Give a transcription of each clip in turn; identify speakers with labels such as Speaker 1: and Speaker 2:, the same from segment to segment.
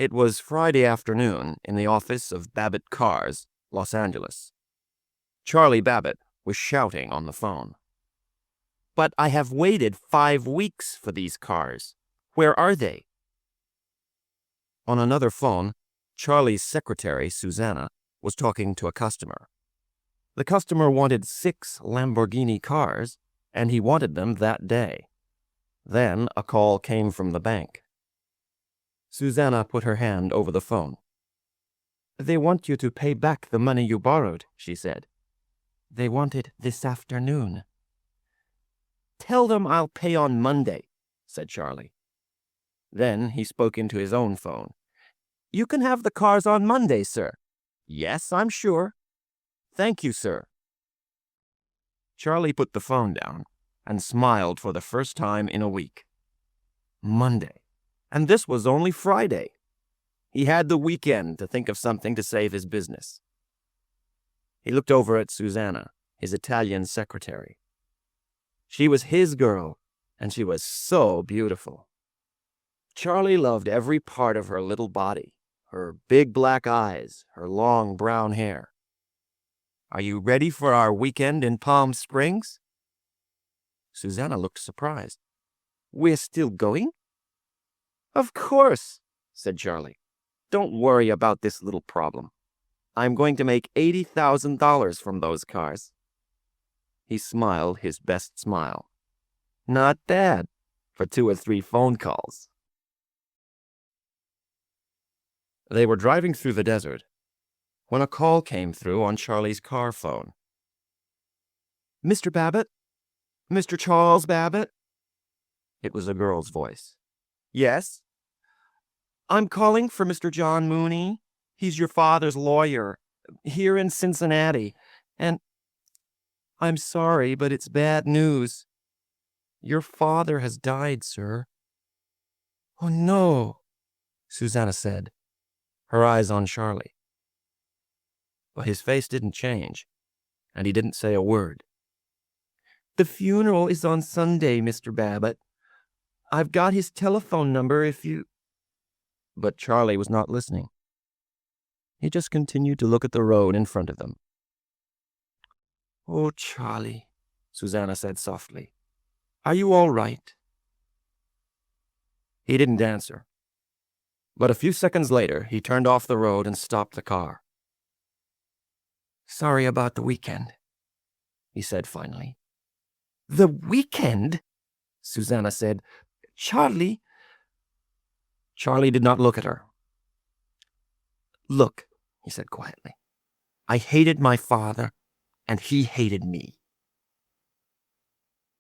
Speaker 1: It was Friday afternoon in the office of Babbitt Cars, Los Angeles. Charlie Babbitt was shouting on the phone. "But I have waited 5 weeks for these cars. Where are they?" On another phone, Charlie's secretary, Susanna, was talking to a customer. The customer wanted 6 Lamborghini cars, and he wanted them that day. Then a call came from the bank. Susanna put her hand over the phone. "They want you to pay back the money you borrowed," she said. "They want it this afternoon." "Tell them I'll pay on Monday," said Charlie. Then he spoke into his own phone. "You can have the cars on Monday, sir." "Yes, I'm sure." "Thank you, sir." Charlie put the phone down and smiled for the first time in a week. Monday. And this was only Friday. He had the weekend to think of something to save his business. He looked over at Susanna, his Italian secretary. She was his girl, and she was so beautiful. Charlie loved every part of her little body, her big black eyes, her long brown hair. "Are you ready for our weekend in Palm Springs?" Susanna looked surprised. "We're still going?" "Of course," said Charlie. "Don't worry about this little problem. I'm going to make $80,000 from those cars." He smiled his best smile. "Not bad for 2 or 3 phone calls." They were driving through the desert when a call came through on Charlie's car phone. "Mr. Babbitt? Mr. Charles Babbitt?" It was a girl's voice. "Yes?" "I'm calling for Mr. John Mooney. He's your father's lawyer, here in Cincinnati, and I'm sorry, but it's bad news. Your father has died, sir." "Oh, no," Susanna said, her eyes on Charlie. But his face didn't change, and he didn't say a word. "The funeral is on Sunday, Mr. Babbitt. I've got his telephone number if you—" But Charlie was not listening. He just continued to look at the road in front of them. "Oh, Charlie," Susanna said softly, "are you all right?" He didn't answer. But a few seconds later, he turned off the road and stopped the car. "Sorry about the weekend," he said finally. "The weekend?" Susanna said. "Charlie—" Charlie did not look at her. "Look," he said quietly, "I hated my father, and he hated me."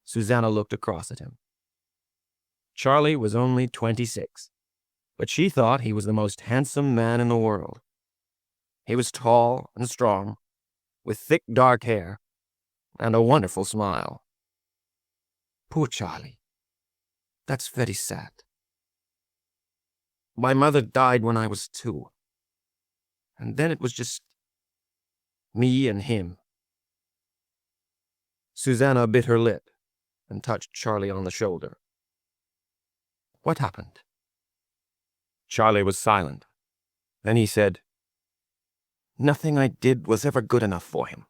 Speaker 1: Susanna looked across at him. Charlie was only 26, but she thought he was the most handsome man in the world. He was tall and strong, with thick dark hair, and a wonderful smile. "Poor Charlie. That's very sad. My mother died when I was 2. And then it was just me and him." Susanna bit her lip and touched Charlie on the shoulder. "What happened?" Charlie was silent. Then he said, "Nothing I did was ever good enough for him."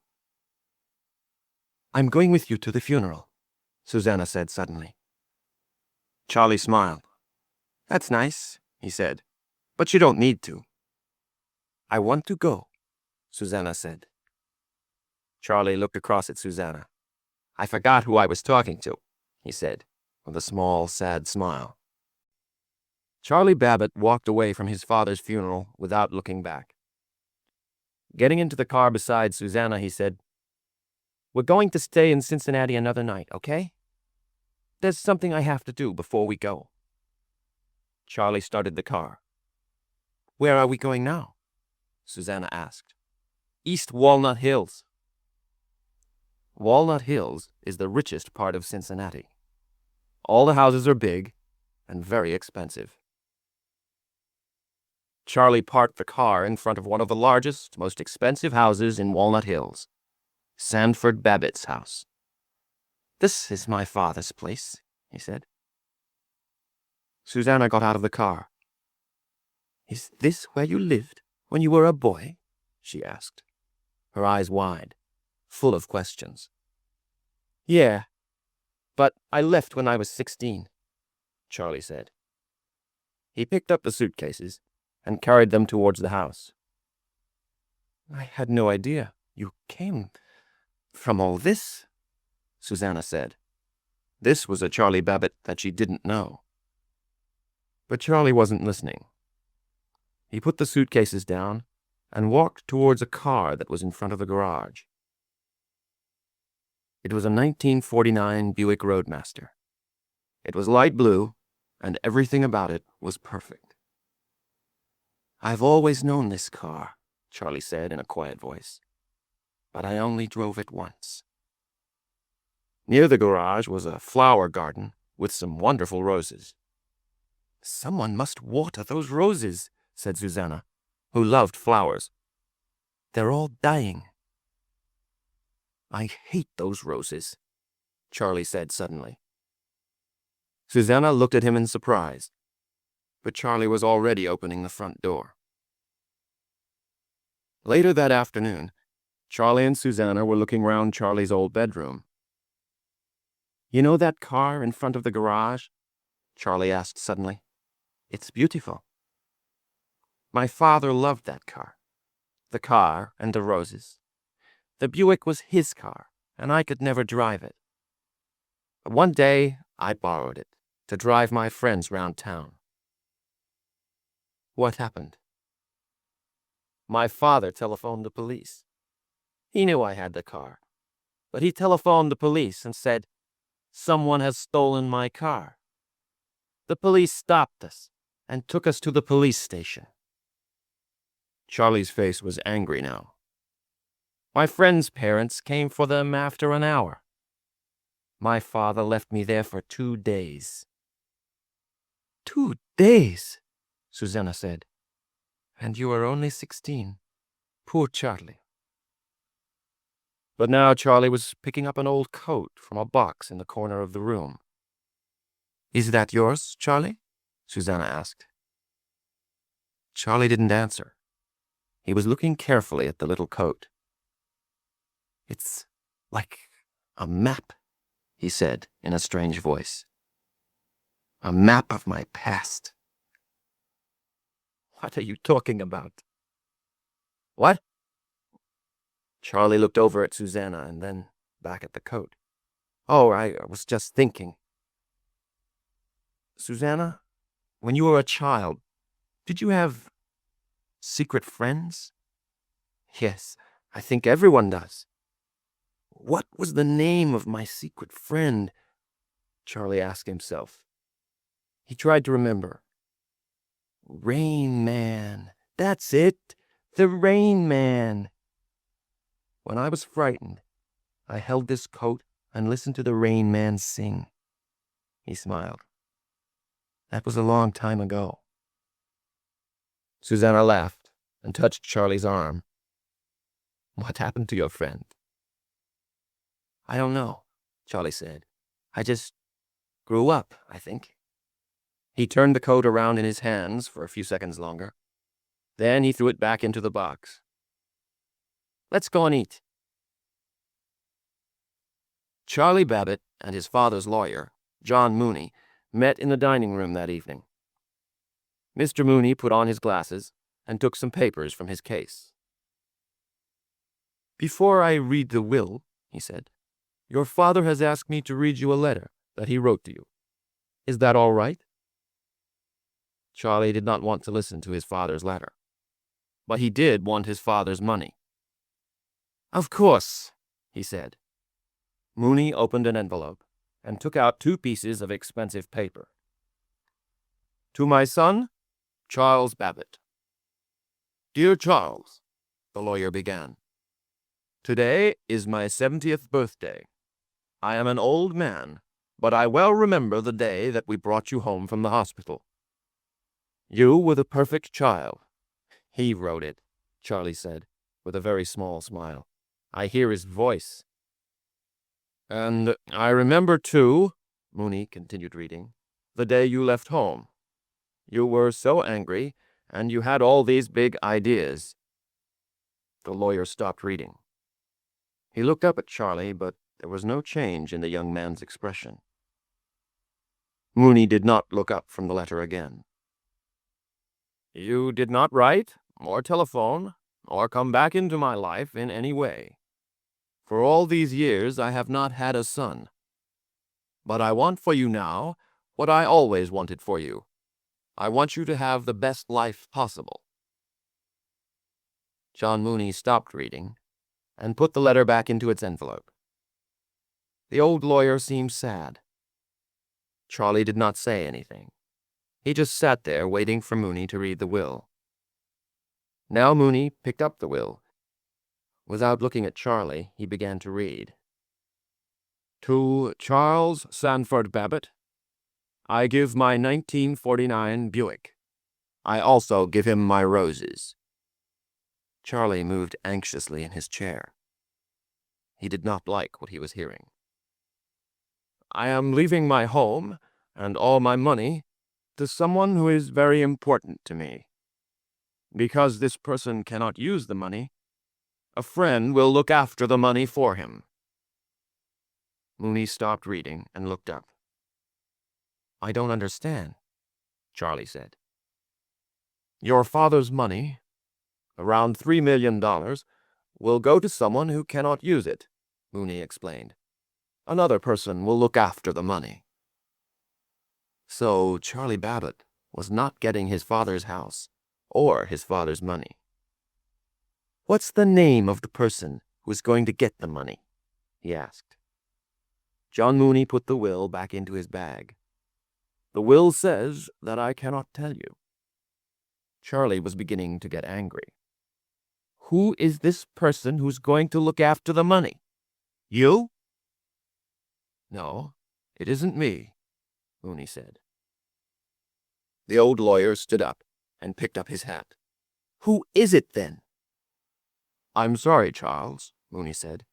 Speaker 1: "I'm going with you to the funeral," Susanna said suddenly. Charlie smiled. "That's nice," he said, "but you don't need to." "I want to go," Susanna said. Charlie looked across at Susanna. "I forgot who I was talking to," he said, with a small, sad smile. Charlie Babbitt walked away from his father's funeral without looking back. Getting into the car beside Susanna, he said, "We're going to stay in Cincinnati another night, okay? There's something I have to do before we go." Charlie started the car. "Where are we going now?" Susanna asked. "East Walnut Hills." Walnut Hills is the richest part of Cincinnati. All the houses are big and very expensive. Charlie parked the car in front of one of the largest, most expensive houses in Walnut Hills, Sanford Babbitt's house. "This is my father's place," he said. Susanna got out of the car. Is this where you lived when you were a boy? She asked, her eyes wide, full of questions. Yeah, but I left when I was 16, Charlie said. He picked up the suitcases and carried them towards the house. I had no idea you came from all this, Susanna said. This was a Charlie Babbitt that she didn't know. But Charlie wasn't listening. He put the suitcases down and walked towards a car that was in front of the garage. It was a 1949 Buick Roadmaster. It was light blue, and everything about it was perfect. I've always known this car, Charlie said in a quiet voice, but I only drove it once. Near the garage was a flower garden with some wonderful roses. Someone must water those roses, said Susanna, who loved flowers. They're all dying. I hate those roses, Charlie said suddenly. Susanna looked at him in surprise, but Charlie was already opening the front door. Later that afternoon, Charlie and Susanna were looking round Charlie's old bedroom. You know that car in front of the garage? Charlie asked suddenly. It's beautiful. My father loved that car. The car and the roses. The Buick was his car, and I could never drive it. But one day, I borrowed it to drive my friends round town. What happened? My father telephoned the police. He knew I had the car, but he telephoned the police and said, "Someone has stolen my car." The police stopped us and took us to the police station. Charlie's face was angry now. My friend's parents came for them after an hour. My father left me there for 2 days. 2 days, Susanna said. And you were only 16. Poor Charlie. But now Charlie was picking up an old coat from a box in the corner of the room. Is that yours, Charlie? Susanna asked. Charlie didn't answer. He was looking carefully at the little coat. It's like a map, he said in a strange voice. A map of my past. What are you talking about? What? Charlie looked over at Susanna and then back at the coat. Oh, I was just thinking. Susanna, when you were a child, did you have secret friends? Yes, I think everyone does. What was the name of my secret friend? Charlie asked himself. He tried to remember. Rain Man. That's it. The Rain Man. When I was frightened, I held this coat and listened to the Rain Man sing. He smiled. That was a long time ago. Susanna laughed and touched Charlie's arm. What happened to your friend? I don't know, Charlie said. I just grew up, I think. He turned the coat around in his hands for a few seconds longer. Then he threw it back into the box. Let's go and eat. Charlie Babbitt and his father's lawyer, John Mooney, met in the dining room that evening. Mr. Mooney put on his glasses and took some papers from his case. Before I read the will, he said, your father has asked me to read you a letter that he wrote to you. Is that all right? Charlie did not want to listen to his father's letter, but he did want his father's money. Of course, he said. Mooney opened an envelope and took out 2 pieces of expensive paper. To my son, Charles Babbitt. Dear Charles, the lawyer began. Today is my 70th birthday. I am an old man, but I well remember the day that we brought you home from the hospital. You were the perfect child. He wrote it, Charlie said, with a very small smile. I hear his voice. And I remember, too, Mooney continued reading, the day you left home. You were so angry and you had all these big ideas." The lawyer stopped reading. He looked up at Charlie, but there was no change in the young man's expression. Mooney did not look up from the letter again. "You did not write, or telephone, or come back into my life in any way. For all these years I have not had a son. But I want for you now what I always wanted for you. I want you to have the best life possible." John Mooney stopped reading and put the letter back into its envelope. The old lawyer seemed sad. Charlie did not say anything. He just sat there waiting for Mooney to read the will. Now Mooney picked up the will. Without looking at Charlie, he began to read. "To Charles Sanford Babbitt, I give my 1949 Buick. I also give him my roses." Charlie moved anxiously in his chair. He did not like what he was hearing. "I am leaving my home and all my money to someone who is very important to me. Because this person cannot use the money, a friend will look after the money for him." Mooney stopped reading and looked up. "I don't understand," Charlie said. "Your father's money, around $3 million, will go to someone who cannot use it," Mooney explained. "Another person will look after the money." So Charlie Babbitt was not getting his father's house or his father's money. "What's the name of the person who is going to get the money?" he asked. John Mooney put the will back into his bag. "The will says that I cannot tell you." Charlie was beginning to get angry. "Who is this person who's going to look after the money? You?" "No, it isn't me," Mooney said. The old lawyer stood up and picked up his hat. "Who is it then?" "I'm sorry, Charles," Mooney said.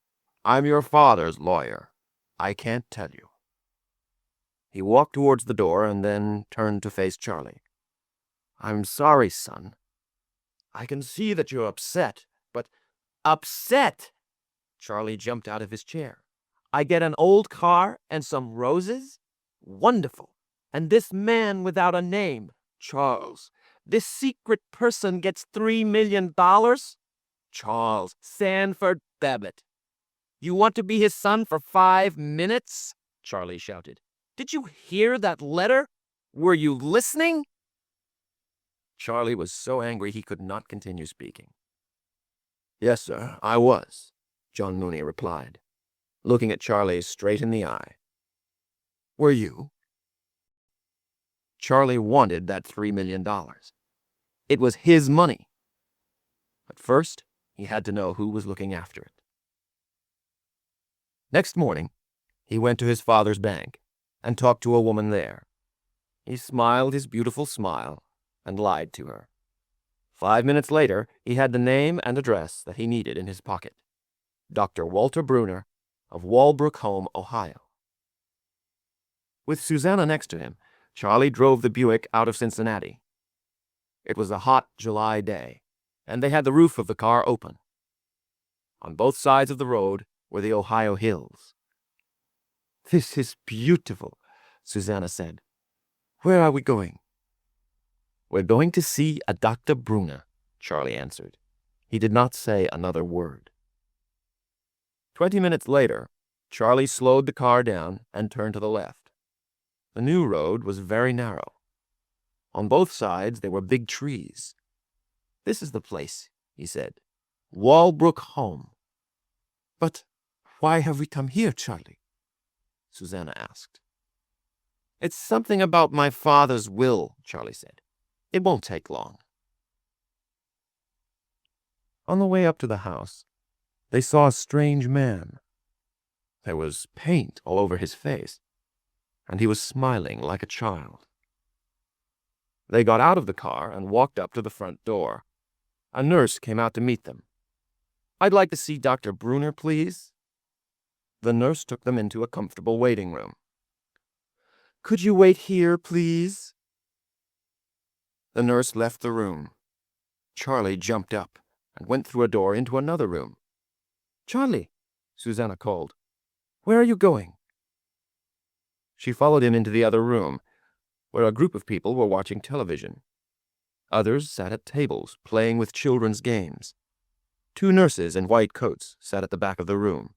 Speaker 1: "I'm your father's lawyer. I can't tell you." He walked towards the door and then turned to face Charlie. "I'm sorry, son. I can see that you're upset, but—" "Upset?" Charlie jumped out of his chair. "I get an old car and some roses? Wonderful. And this man without a name, Charles, this secret person gets $3 million? Charles Sanford Babbitt. You want to be his son for 5 minutes?" Charlie shouted. "Did you hear that letter? Were you listening?" Charlie was so angry he could not continue speaking. "Yes, sir, I was," John Mooney replied, looking at Charlie straight in the eye. "Were you?" Charlie wanted that $3 million. It was his money. But first, he had to know who was looking after it. Next morning, he went to his father's bank and talked to a woman there. He smiled his beautiful smile and lied to her. 5 minutes later, he had the name and address that he needed in his pocket. Dr. Walter Bruner of Walbrook Home, Ohio. With Susanna next to him, Charlie drove the Buick out of Cincinnati. It was a hot July day, and they had the roof of the car open. On both sides of the road were the Ohio hills. "This is beautiful," Susanna said. "Where are we going?" "We're going to see a Dr. Bruner," Charlie answered. He did not say another word. 20 minutes later, Charlie slowed the car down and turned to the left. The new road was very narrow. On both sides there were big trees. "This is the place," he said. "Walbrook Home." "But why have we come here, Charlie?" Susanna asked. "It's something about my father's will," Charlie said. "It won't take long." On the way up to the house, they saw a strange man. There was paint all over his face, and he was smiling like a child. They got out of the car and walked up to the front door. A nurse came out to meet them. "I'd like to see Dr. Bruner, please." The nurse took them into a comfortable waiting room. "Could you wait here, please?" The nurse left the room. Charlie jumped up and went through a door into another room. "Charlie," Susanna called. "Where are you going?" She followed him into the other room, where a group of people were watching television. Others sat at tables, playing with children's games. 2 nurses in white coats sat at the back of the room.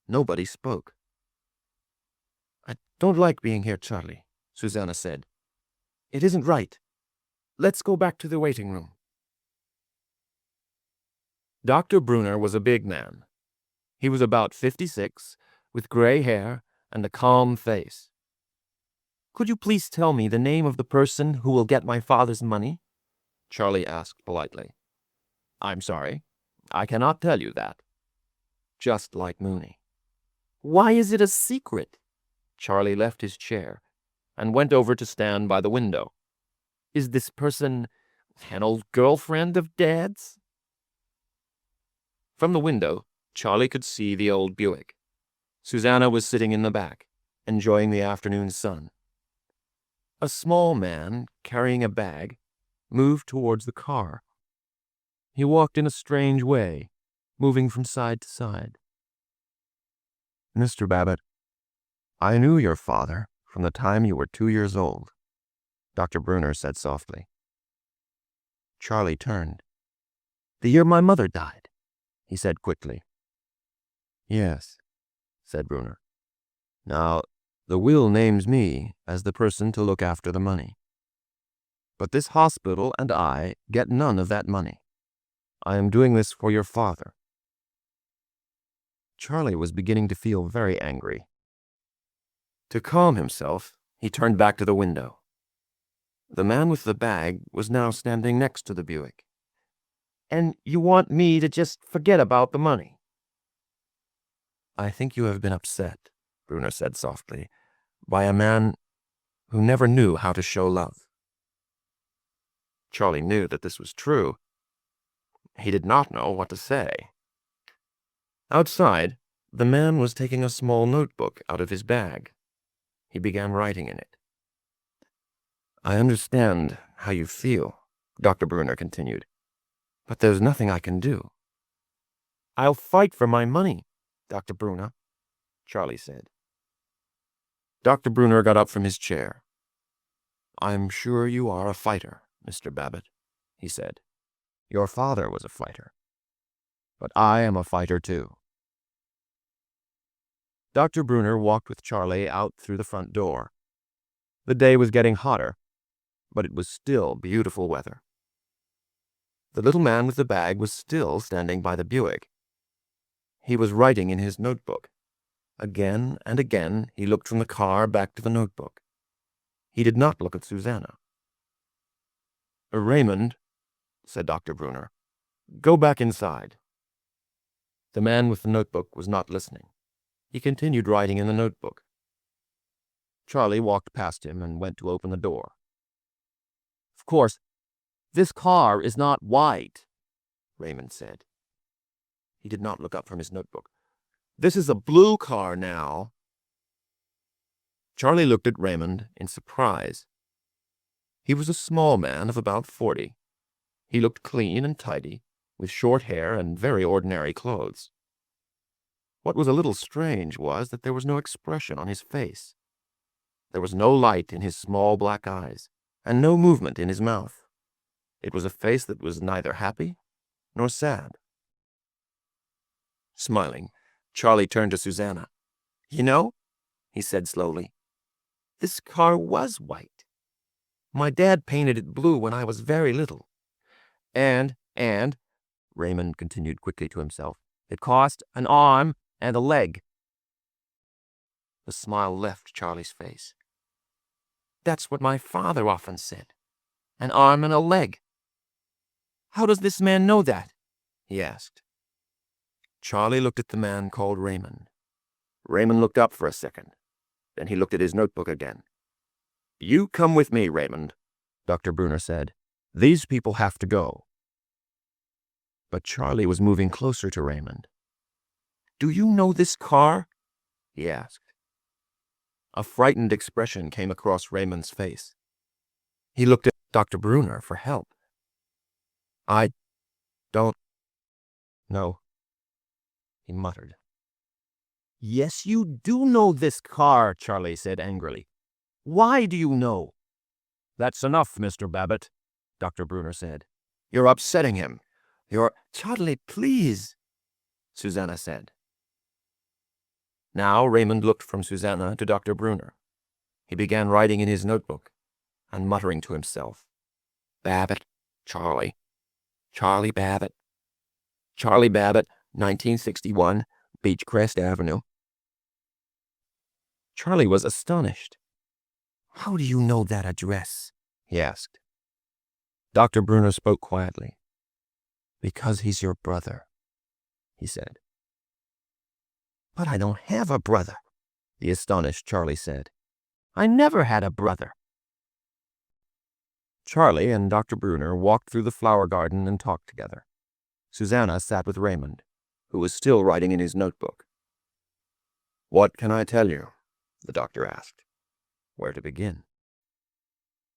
Speaker 1: Nobody spoke. "I don't like being here, Charlie," Susanna said. "It isn't right. Let's go back to the waiting room." Dr. Brunner was a big man. He was about 56, with gray hair and a calm face. "Could you please tell me the name of the person who will get my father's money?" Charlie asked politely. "I'm sorry, I cannot tell you that." Just like Mooney. "Why is it a secret?" Charlie left his chair and went over to stand by the window. "Is this person an old girlfriend of Dad's?" From the window, Charlie could see the old Buick. Susanna was sitting in the back, enjoying the afternoon sun. A small man, carrying a bag, moved towards the car. He walked in a strange way, moving from side to side. "Mr. Babbitt, I knew your father from the time you were 2 years old," Dr. Brunner said softly. Charlie turned. "The year my mother died," he said quickly. "Yes," said Brunner. "Now, the will names me as the person to look after the money. But this hospital and I get none of that money. I am doing this for your father." Charlie was beginning to feel very angry. To calm himself, he turned back to the window. The man with the bag was now standing next to the Buick. "And you want me to just forget about the money?" "I think you have been upset," Brunner said softly, "by a man who never knew how to show love." Charlie knew that this was true. He did not know what to say. Outside, the man was taking a small notebook out of his bag. He began writing in it. "I understand how you feel," Dr. Brunner continued, "but there's nothing I can do." "I'll fight for my money, Dr. Brunner," Charlie said. Dr. Brunner got up from his chair. "I'm sure you are a fighter, Mr. Babbitt," he said. "Your father was a fighter. But I am a fighter too." Dr. Brunner walked with Charlie out through the front door. The day was getting hotter, but it was still beautiful weather. The little man with the bag was still standing by the Buick. He was writing in his notebook. Again and again he looked from the car back to the notebook. He did not look at Susanna. "Raymond," said Dr. Brunner, "go back inside." The man with the notebook was not listening. He continued writing in the notebook. Charlie walked past him and went to open the door. "Of course, this car is not white," Raymond said. He did not look up from his notebook. "This is a blue car now." Charlie looked at Raymond in surprise. He was a small man of about 40. He looked clean and tidy, with short hair and very ordinary clothes. What was a little strange was that there was no expression on his face. There was no light in his small black eyes, and no movement in his mouth. It was a face that was neither happy nor sad. Smiling, Charlie turned to Susanna. "You know," he said slowly, "this car was white. My dad painted it blue when I was very little. And, Raymond continued quickly to himself, it cost an arm and a leg." The smile left Charlie's face. "That's what my father often said. An arm and a leg. How does this man know that?" he asked. Charlie looked at the man called Raymond. Raymond looked up for a second. Then he looked at his notebook again. "You come with me, Raymond," Dr. Brunner said. "These people have to go." But Charlie was moving closer to Raymond. "Do you know this car?" he asked. A frightened expression came across Raymond's face. He looked at Dr. Brunner for help. "I don't know," he muttered. "Yes, you do know this car," Charlie said angrily. "Why do you know?" "That's enough, Mr. Babbitt," Dr. Brunner said. "You're upsetting him. You're—" "Charlie, please," Susanna said. Now Raymond looked from Susanna to Dr. Brunner. He began writing in his notebook and muttering to himself. "Babbitt, Charlie. Charlie Babbitt. Charlie Babbitt, 1961, Beechcrest Avenue." Charlie was astonished. "How do you know that address?" he asked. Dr. Brunner spoke quietly. "Because he's your brother," he said. "But I don't have a brother," the astonished Charlie said. "I never had a brother." Charlie and Dr. Brunner walked through the flower garden and talked together. Susanna sat with Raymond, who was still writing in his notebook. "What can I tell you?" the doctor asked. Where to begin?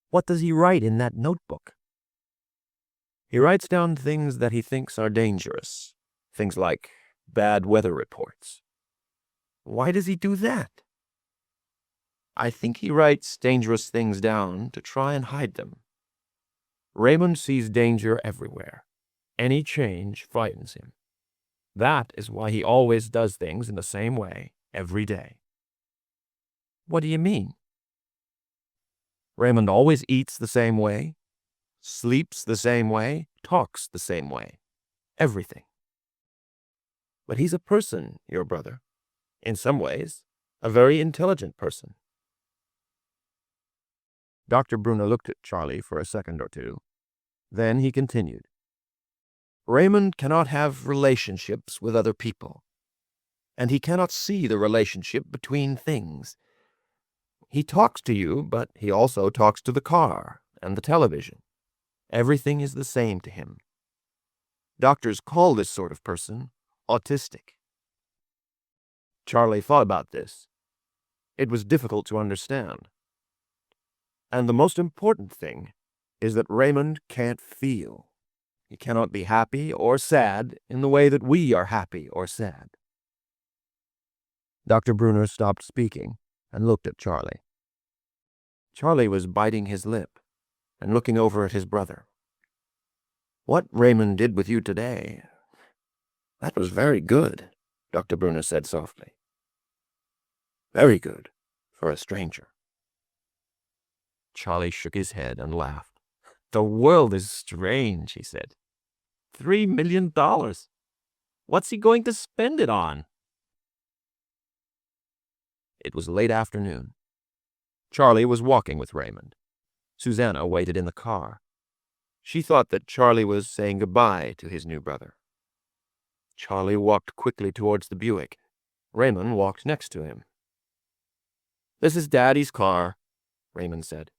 Speaker 1: "What does he write in that notebook?" "He writes down things that he thinks are dangerous. Things like bad weather reports." "Why does he do that?" "I think he writes dangerous things down to try and hide them. Raymond sees danger everywhere. Any change frightens him. That is why he always does things in the same way every day." "What do you mean?" "Raymond always eats the same way, sleeps the same way, talks the same way. Everything. But he's a person, your brother. In some ways, a very intelligent person." Dr. Brunner looked at Charlie for a second or two. Then he continued. "Raymond cannot have relationships with other people, and he cannot see the relationship between things. He talks to you, but he also talks to the car and the television. Everything is the same to him. Doctors call this sort of person autistic." Charlie thought about this. It was difficult to understand. "And the most important thing is that Raymond can't feel. He cannot be happy or sad in the way that we are happy or sad." Dr. Brunner stopped speaking and looked at Charlie. Charlie was biting his lip and looking over at his brother. "What Raymond did with you today, that was very good," Dr. Brunner said softly. "Very good for a stranger." Charlie shook his head and laughed. "The world is strange," he said. $3 million. What's he going to spend it on?" It was late afternoon. Charlie was walking with Raymond. Susanna waited in the car. She thought that Charlie was saying goodbye to his new brother. Charlie walked quickly towards the Buick. Raymond walked next to him. "This is Daddy's car," Raymond said.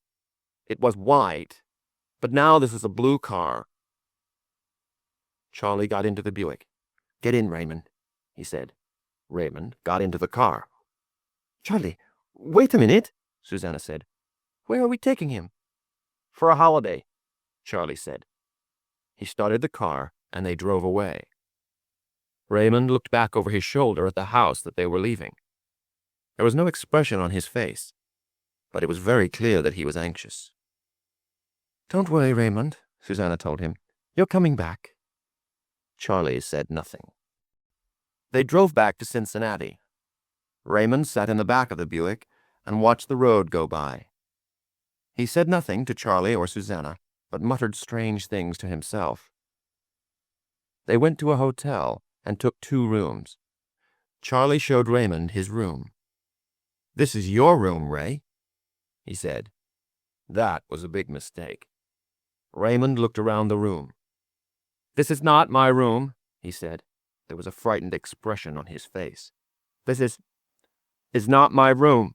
Speaker 1: "It was white, but now this is a blue car." Charlie got into the Buick. "Get in, Raymond," he said. Raymond got into the car. "Charlie, wait a minute," Susanna said. "Where are we taking him?" "For a holiday," Charlie said. He started the car, and they drove away. Raymond looked back over his shoulder at the house that they were leaving. There was no expression on his face, but it was very clear that he was anxious. "Don't worry, Raymond," Susanna told him. "You're coming back." Charlie said nothing. They drove back to Cincinnati. Raymond sat in the back of the Buick and watched the road go by. He said nothing to Charlie or Susanna, but muttered strange things to himself. They went to a hotel and took 2 rooms. Charlie showed Raymond his room. "This is your room, Ray," he said. That was a big mistake. Raymond looked around the room. "This is not my room," he said. There was a frightened expression on his face. "This is not my room."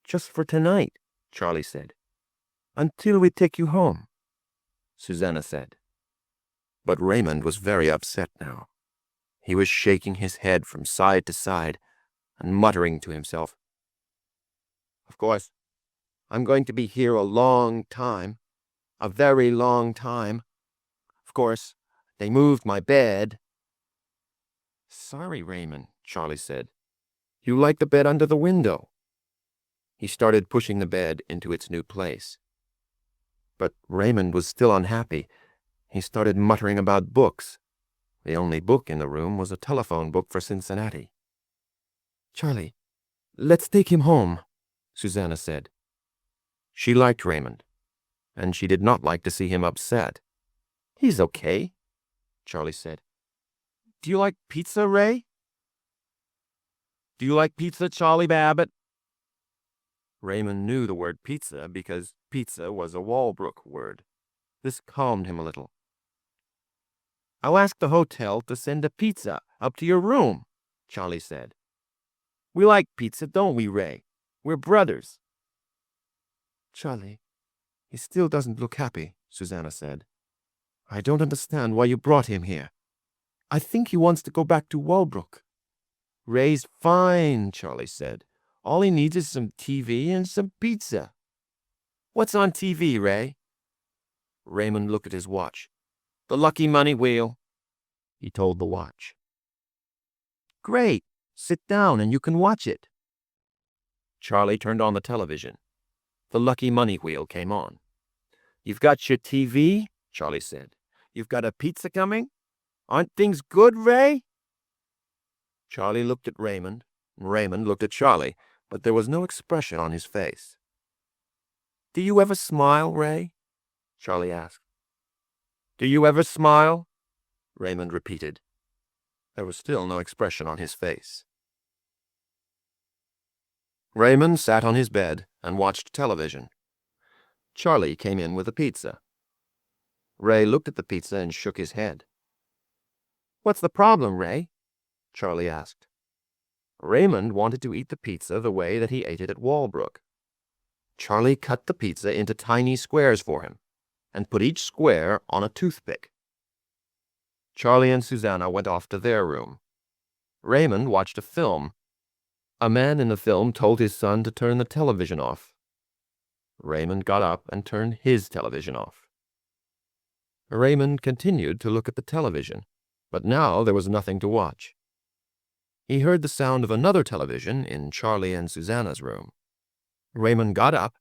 Speaker 1: "Just for tonight," Charlie said. "Until we take you home," Susanna said. But Raymond was very upset now. He was shaking his head from side to side and muttering to himself. "Of course, I'm going to be here a long time. A very long time. Of course, they moved my bed." "Sorry, Raymond," Charlie said. "You like the bed under the window." He started pushing the bed into its new place. But Raymond was still unhappy. He started muttering about books. The only book in the room was a telephone book for Cincinnati. "Charlie, let's take him home," Susanna said. She liked Raymond, and she did not like to see him upset. "He's okay," Charlie said. "Do you like pizza, Ray?" "Do you like pizza, Charlie Babbitt?" Raymond knew the word pizza because pizza was a Walbrook word. This calmed him a little. "I'll ask the hotel to send a pizza up to your room," Charlie said. "We like pizza, don't we, Ray? We're brothers." "Charlie, he still doesn't look happy," Susanna said. "I don't understand why you brought him here. I think he wants to go back to Walbrook." "Ray's fine," Charlie said. "All he needs is some TV and some pizza." "What's on TV, Ray?" Raymond looked at his watch. "The Lucky Money Wheel," he told the watch. "Great. Sit down and you can watch it." Charlie turned on the television. The Lucky Money Wheel came on. "You've got your TV," Charlie said. "You've got a pizza coming. Aren't things good, Ray?" Charlie looked at Raymond, and Raymond looked at Charlie, but there was no expression on his face. "Do you ever smile, Ray?" Charlie asked. "Do you ever smile?" Raymond repeated. There was still no expression on his face. Raymond sat on his bed and watched television. Charlie came in with a pizza. Ray looked at the pizza and shook his head. "What's the problem, Ray?" Charlie asked. Raymond wanted to eat the pizza the way that he ate it at Walbrook. Charlie cut the pizza into tiny squares for him and put each square on a toothpick. Charlie and Susanna went off to their room. Raymond watched a film. A man in the film told his son to turn the television off. Raymond got up and turned his television off. Raymond continued to look at the television, but now there was nothing to watch. He heard the sound of another television in Charlie and Susanna's room. Raymond got up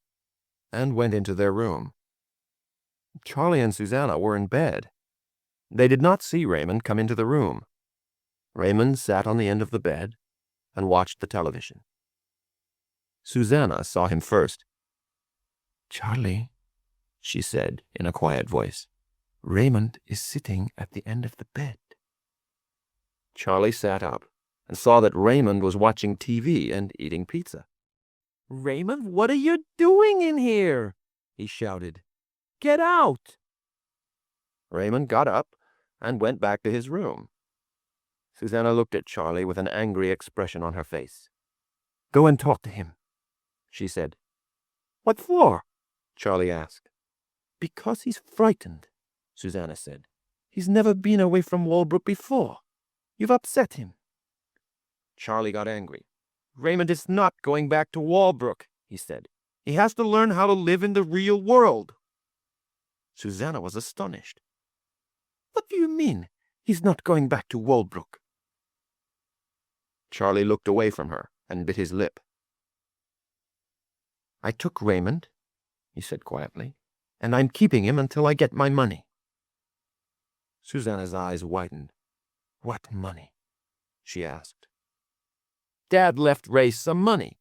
Speaker 1: and went into their room. Charlie and Susanna were in bed. They did not see Raymond come into the room. Raymond sat on the end of the bed and watched the television. Susanna saw him first. "Charlie," she said in a quiet voice, "Raymond is sitting at the end of the bed." Charlie sat up and saw that Raymond was watching TV and eating pizza. "Raymond, what are you doing in here?" he shouted. "Get out!" Raymond got up and went back to his room. Susanna looked at Charlie with an angry expression on her face. "Go and talk to him," she said. "What for?" Charlie asked. "Because he's frightened," Susanna said. "He's never been away from Walbrook before. You've upset him." Charlie got angry. "Raymond is not going back to Walbrook," he said. "He has to learn how to live in the real world." Susanna was astonished. "What do you mean, he's not going back to Walbrook?" Charlie looked away from her and bit his lip. "I took Raymond," he said quietly, "and I'm keeping him until I get my money." Susanna's eyes widened. "What money?" she asked. "Dad left Ray some money.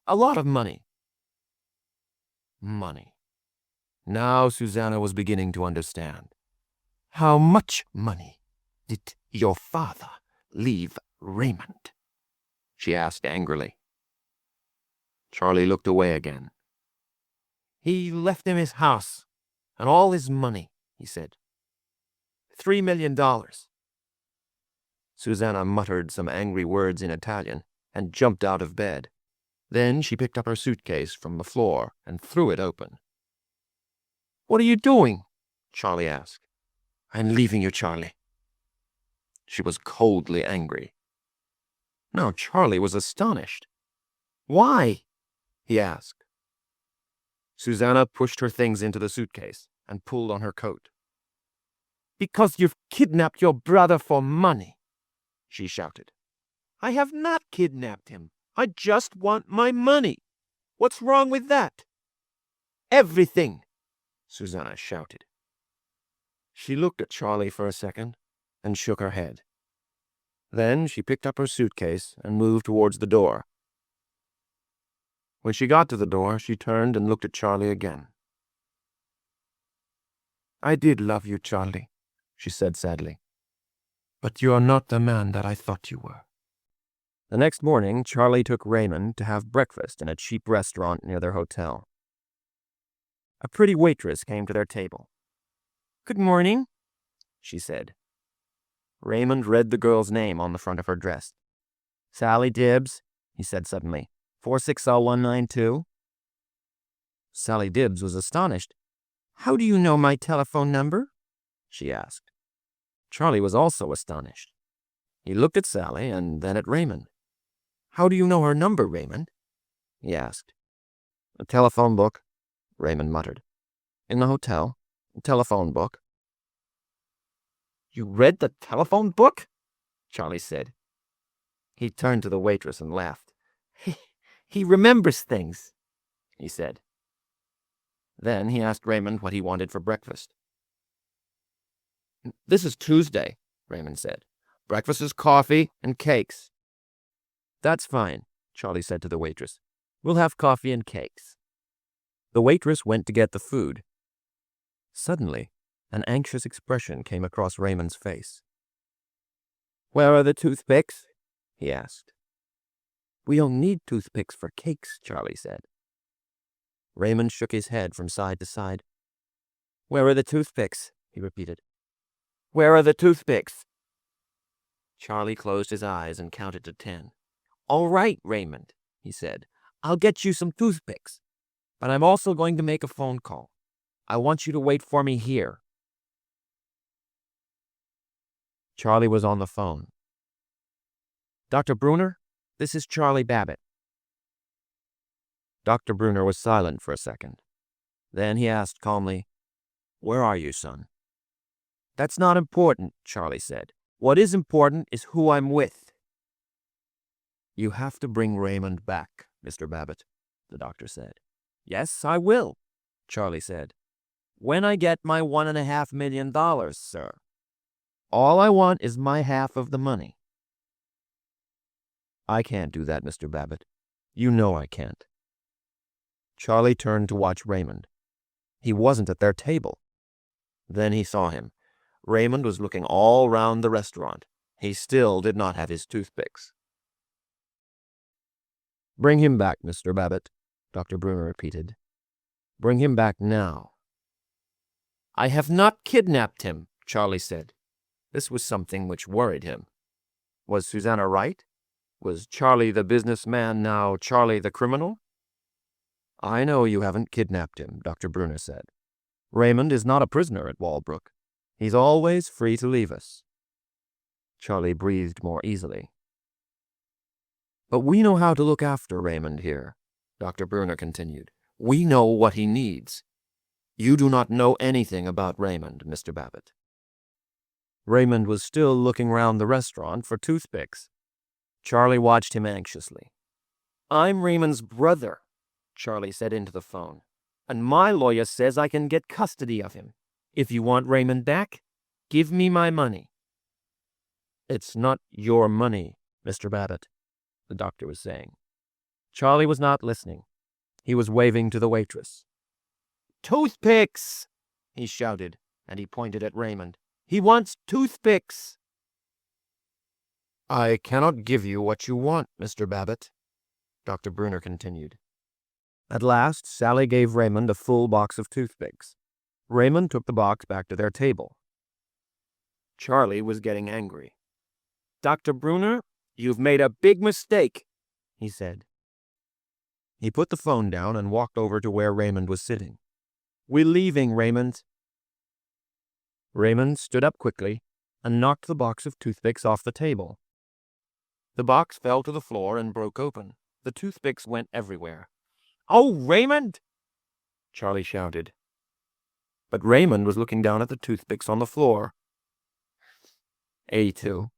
Speaker 1: A lot of money." Money. Now Susanna was beginning to understand. "How much money did your father leave Raymond?" she asked angrily. Charlie looked away again. "He left him his house and all his money," he said. $3 million. Susanna muttered some angry words in Italian and jumped out of bed. Then she picked up her suitcase from the floor and threw it open. "What are you doing?" Charlie asked. "I'm leaving you, Charlie." She was coldly angry. Now Charlie was astonished. "Why?" he asked. Susanna pushed her things into the suitcase and pulled on her coat.
Speaker 2: "Because you've kidnapped your brother for money," she shouted. "I have not kidnapped him. I just want my money. What's wrong with that?" "Everything," Susanna shouted.
Speaker 1: She looked at Charlie for a second and shook her head. Then she picked up her suitcase and moved towards the door. When she got to the door, she turned and looked at Charlie again.
Speaker 2: "I did love you, Charlie," she said sadly. "But you are not the man that I thought you were."
Speaker 1: The next morning, Charlie took Raymond to have breakfast in a cheap restaurant near their hotel. A pretty waitress came to their table.
Speaker 2: "Good morning,"
Speaker 1: she said. Raymond read the girl's name on the front of her dress. "Sally Dibbs," he said suddenly. 460192. Sally Dibbs was astonished.
Speaker 2: "How do you know my telephone number?"
Speaker 1: she asked. Charlie was also astonished. He looked at Sally and then at Raymond.
Speaker 2: "How do you know her number, Raymond?"
Speaker 1: he asked. "A telephone book," Raymond muttered. "In the hotel. A telephone book."
Speaker 2: "You read the telephone book?" Charlie said.
Speaker 1: He turned to the waitress and laughed.
Speaker 2: He remembers things,"
Speaker 1: he said. Then he asked Raymond what he wanted for breakfast. "This is Tuesday," Raymond said. "Breakfast is coffee and cakes." "That's fine," Charlie said to the waitress. "We'll have coffee and cakes." The waitress went to get the food. Suddenly, an anxious expression came across Raymond's face.
Speaker 2: "Where are the toothpicks?"
Speaker 1: he asked.
Speaker 2: "We don't need toothpicks for cakes," Charlie said.
Speaker 1: Raymond shook his head from side to side.
Speaker 2: "Where are the toothpicks?" he repeated.
Speaker 1: "Where are the toothpicks?" Charlie closed his eyes and counted to 10.
Speaker 2: "All right, Raymond," he said. "I'll get you some toothpicks. But I'm also going to make a phone call. I want you to wait for me here."
Speaker 1: Charlie was on the phone.
Speaker 2: "Dr. Bruner, this is Charlie Babbitt."
Speaker 1: Dr. Bruner was silent for a second. Then he asked calmly, "Where are you, son?"
Speaker 2: "That's not important," Charlie said. "What is important is who I'm with."
Speaker 1: "You have to bring Raymond back, Mr. Babbitt," the doctor said.
Speaker 2: "Yes, I will," Charlie said. "When I get my $1.5 million, sir. All I want is my half of the money."
Speaker 1: "I can't do that, Mr. Babbitt. You know I can't." Charlie turned to watch Raymond. He wasn't at their table. Then he saw him. Raymond was looking all round the restaurant. He still did not have his toothpicks. "Bring him back, Mr. Babbitt," Dr. Bruner repeated. "Bring him back now."
Speaker 2: "I have not kidnapped him," Charlie said. This was something which worried him.
Speaker 1: Was Susanna right? Was Charlie the businessman now Charlie the criminal? "I know you haven't kidnapped him," Dr. Bruner said. "Raymond is not a prisoner at Walbrook. He's always free to leave us." Charlie breathed more easily. "But we know how to look after Raymond here," Dr. Bruner continued. "We know what he needs. You do not know anything about Raymond, Mr. Babbitt." Raymond was still looking round the restaurant for toothpicks. Charlie watched him anxiously.
Speaker 2: "I'm Raymond's brother," Charlie said into the phone, "and my lawyer says I can get custody of him. If you want Raymond back, give me my money."
Speaker 1: "It's not your money, Mr. Babbitt," the doctor was saying. Charlie was not listening. He was waving to the waitress.
Speaker 2: "Toothpicks!" he shouted, and he pointed at Raymond. "He wants toothpicks!"
Speaker 1: "I cannot give you what you want, Mr. Babbitt," Dr. Bruner continued. At last, Sally gave Raymond a full box of toothpicks. Raymond took the box back to their table. Charlie was getting angry.
Speaker 2: "Dr. Bruner, you've made a big mistake," he said.
Speaker 1: He put the phone down and walked over to where Raymond was sitting. "We're leaving, Raymond." Raymond stood up quickly and knocked the box of toothpicks off the table. The box fell to the floor and broke open. The toothpicks went everywhere.
Speaker 2: "Oh, Raymond!"
Speaker 1: Charlie shouted. but Raymond was looking down at the toothpicks on the floor. 82,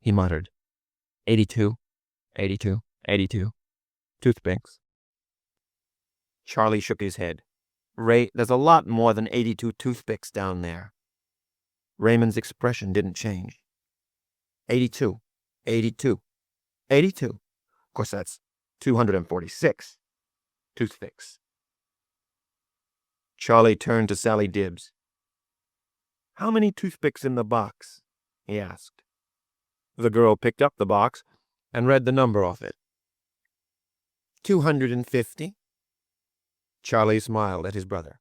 Speaker 1: he muttered. 82, 82, 82. Toothpicks. Charlie shook his head. Ray, there's a lot more than 82 toothpicks down there. Raymond's expression didn't change. 82, 82, 82. Of course, that's 246 toothpicks. Charlie turned to Sally Dibbs. How many toothpicks in the box? He asked. The girl picked up the box and read the number off it. 250. Charlie smiled at his brother.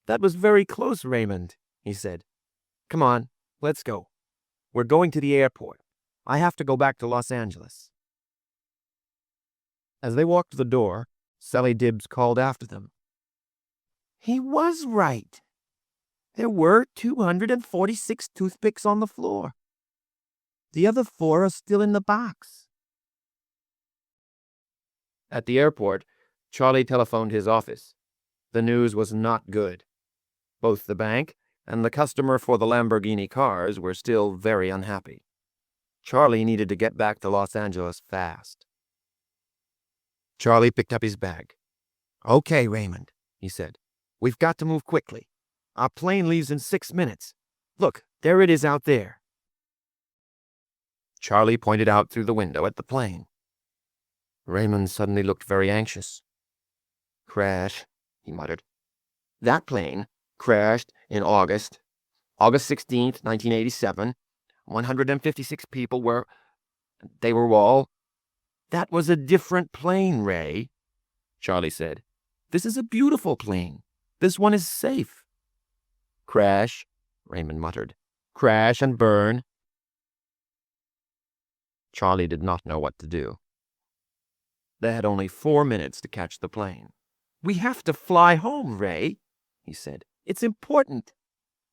Speaker 1: That was very close, Raymond, he said. Come on, let's go. We're going to the airport. I have to go back to Los Angeles. As they walked to the door, Sally Dibbs called after them. He was right. There were 246 toothpicks on the floor. The other 4 are still in the box. At the airport, Charlie telephoned his office. The news was not good. Both the bank and the customer for the Lamborghini cars were still very unhappy. Charlie needed to get back to Los Angeles fast. Charlie picked up his bag. Okay, Raymond, he said. We've got to move quickly. Our plane leaves in 6 minutes. Look, there it is out there. Charlie pointed out through the window at the plane. Raymond suddenly looked very anxious. Crash, he muttered. That plane crashed in August 16th, 1987. 156 people were... They were all... That was a different plane, Ray, Charlie said. This is a beautiful plane. This one is safe. Crash, Raymond muttered. Crash and burn. Charlie did not know what to do. They had only 4 minutes to catch the plane. We have to fly home, Ray, he said. It's important.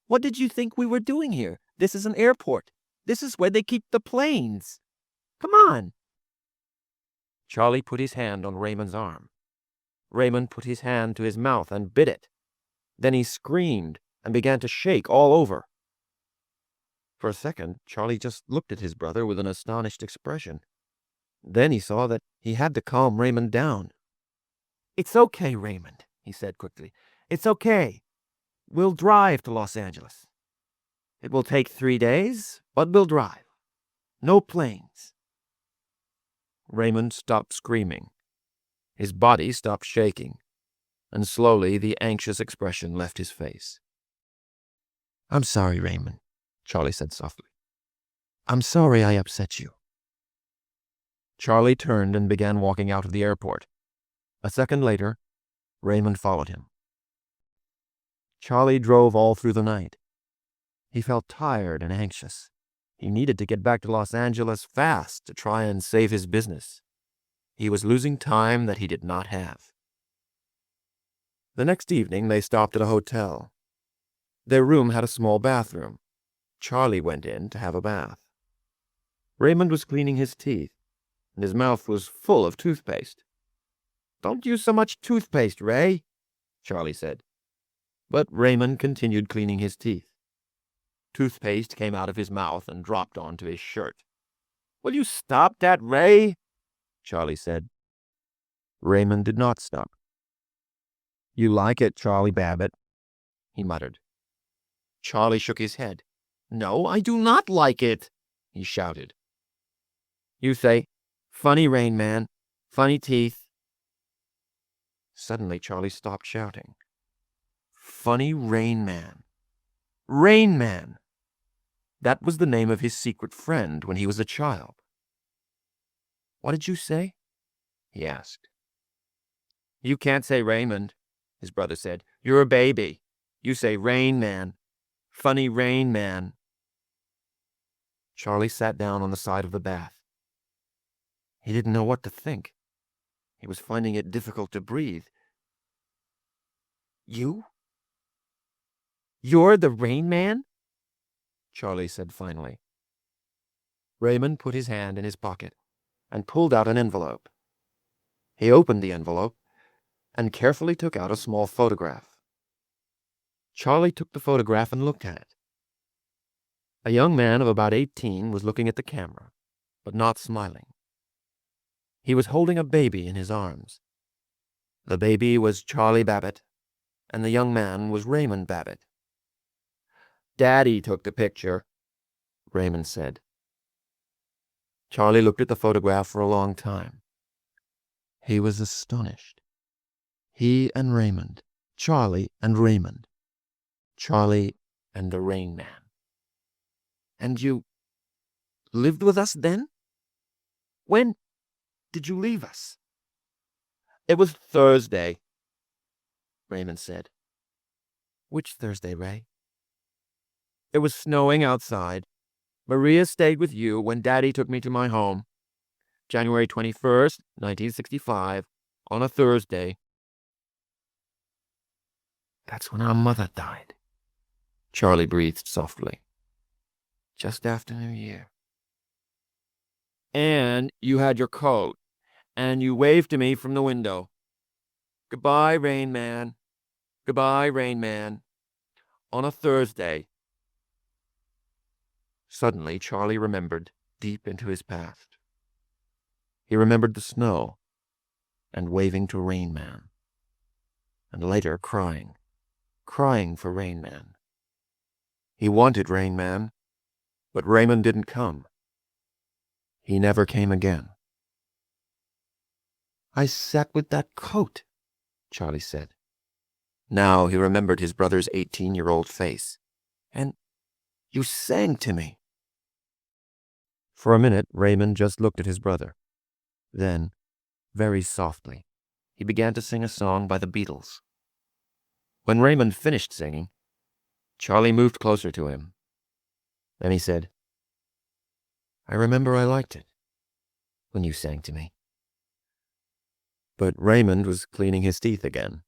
Speaker 1: What did you think we were doing here? This is an airport. This is where they keep the planes. Come on. Charlie put his hand on Raymond's arm. Raymond put his hand to his mouth and bit it. Then he screamed and began to shake all over. For a second, Charlie just looked at his brother with an astonished expression. Then he saw that he had to calm Raymond down. It's okay, Raymond, he said quickly. It's okay. We'll drive to Los Angeles. It will take 3 days, but we'll drive. No planes. Raymond stopped screaming. His body stopped shaking, and slowly the anxious expression left his face. I'm sorry, Raymond, Charlie said softly. I'm sorry I upset you. Charlie turned and began walking out of the airport. A second later, Raymond followed him. Charlie drove all through the night. He felt tired and anxious. He needed to get back to Los Angeles fast to try and save his business. He was losing time that he did not have. The next evening, they stopped at a hotel. Their room had a small bathroom. Charlie went in to have a bath. Raymond was cleaning his teeth, and his mouth was full of toothpaste. Don't use so much toothpaste, Ray, Charlie said. But Raymond continued cleaning his teeth. Toothpaste came out of his mouth and dropped onto his shirt. Will you stop that, Ray? Charlie said. Raymond did not stop. You like it, Charlie Babbitt, he muttered. Charlie shook his head. No, I do not like it, he shouted. You say, funny Rain Man, funny teeth. Suddenly Charlie stopped shouting. Funny Rain Man. Rain Man! That was the name of his secret friend when he was a child. What did you say? He asked. You can't say Raymond, his brother said. You're a baby. You say Rain Man. Funny Rain Man. Charlie sat down on the side of the bath. He didn't know what to think. He was finding it difficult to breathe. You? You're the Rain Man? Charlie said finally. Raymond put his hand in his pocket and pulled out an envelope. He opened the envelope and carefully took out a small photograph. Charlie took the photograph and looked at it. A young man of about 18 was looking at the camera, but not smiling. He was holding a baby in his arms. The baby was Charlie Babbitt, and the young man was Raymond Babbitt. "Daddy took the picture," Raymond said. Charlie looked at the photograph for a long time. He was astonished. He and Raymond, Charlie and Raymond, Charlie and the Rain Man. "And you lived with us then? When did you leave us?" "It was Thursday," Raymond said. "Which Thursday, Ray?" "It was snowing outside. Maria stayed with you when Daddy took me to my home. January 21st, 1965, on a Thursday." "That's when our mother died," Charlie breathed softly. "Just after New Year." "And you had your coat, and you waved to me from the window. Goodbye, Rain Man. Goodbye, Rain Man. On a Thursday." Suddenly, Charlie remembered deep into his past. He remembered the snow and waving to Rain Man, and later crying for Rain Man. He wanted Rain Man, but Raymond didn't come. He never came again. "I sat with that coat," Charlie said. Now he remembered his brother's 18-year-old face. "And you sang to me." For a minute, Raymond just looked at his brother. Then, very softly, he began to sing a song by the Beatles. When Raymond finished singing, Charlie moved closer to him. Then he said, "I remember I liked it when you sang to me." But Raymond was cleaning his teeth again.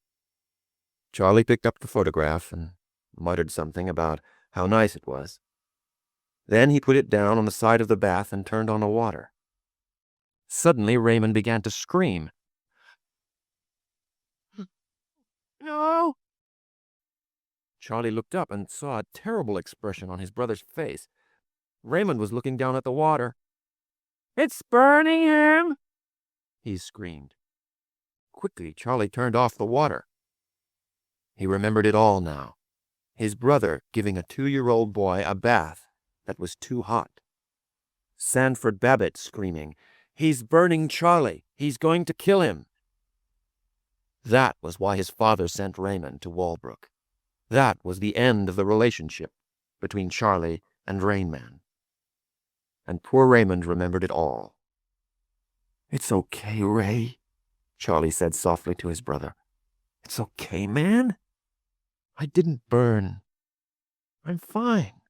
Speaker 1: Charlie picked up the photograph and muttered something about how nice it was. Then he put it down on the side of the bath and turned on the water. Suddenly, Raymond began to scream. "No!" Charlie looked up and saw a terrible expression on his brother's face. Raymond was looking down at the water. "It's burning him!" he screamed. Quickly, Charlie turned off the water. He remembered it all now. His brother giving a 2-year-old boy a bath that was too hot. Sanford Babbitt screaming, "He's burning Charlie! He's going to kill him!" That was why his father sent Raymond to Walbrook. That was the end of the relationship between Charlie and Rain Man. And poor Raymond remembered it all. "It's okay, Ray," Charlie said softly to his brother. "It's okay, man. I didn't burn. I'm fine."